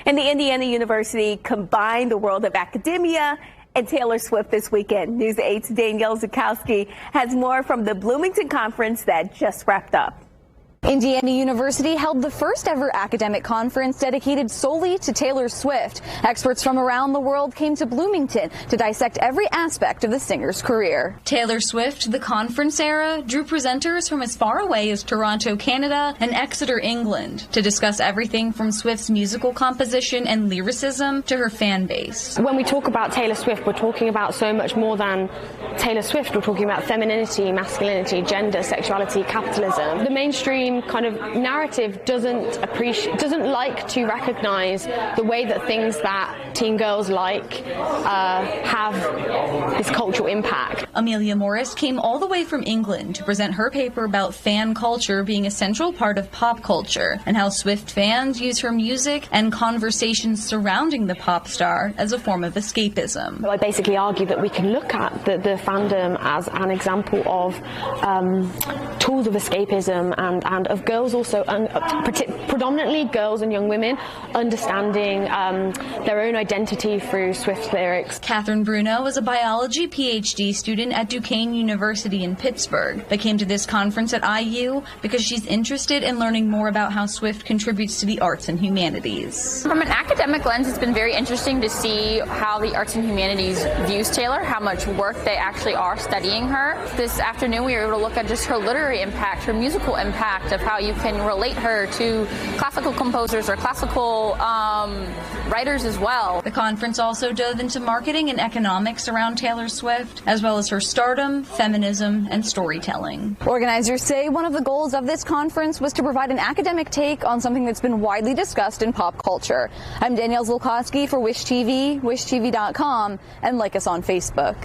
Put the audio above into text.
And the Indiana University combined the world of academia and Taylor Swift this weekend. News 8's Danielle Zukowski has more from the Bloomington conference that just wrapped up. Indiana University held the first ever academic conference dedicated solely to Taylor Swift. Experts from around the world came to Bloomington to dissect every aspect of the singer's career. Taylor Swift, the conference era, drew presenters from as far away as Toronto, Canada, and Exeter, England, to discuss everything from Swift's musical composition and lyricism to her fan base. When we talk about Taylor Swift, we're talking about so much more than Taylor Swift. We're talking about femininity, masculinity, gender, sexuality, capitalism. The mainstream kind of narrative doesn't like to recognize the way that things that teen girls like have this cultural impact. Amelia Morris came all the way from England to present her paper about fan culture being a central part of pop culture and how Swift fans use her music and conversations surrounding the pop star as a form of escapism. I basically argue that we can look at the fandom as an example of tools of escapism and of girls also, predominantly girls and young women, understanding their own identity through Swift lyrics. Katherine Bruno is a biology PhD student at Duquesne University in Pittsburgh that came to this conference at IU because she's interested in learning more about how Swift contributes to the arts and humanities. From an academic lens, it's been very interesting to see how the arts and humanities views Taylor, how much work they actually are studying her. This afternoon we were able to look at just her literary impact, her musical impact, of how you can relate her to classical composers or classical writers as well. The conference also dove into marketing and economics around Taylor Swift, as well as her stardom, feminism, and storytelling. Organizers say one of the goals of this conference was to provide an academic take on something that's been widely discussed in pop culture. I'm Danielle Zukowski for Wish TV, wishtv.com, and like us on Facebook.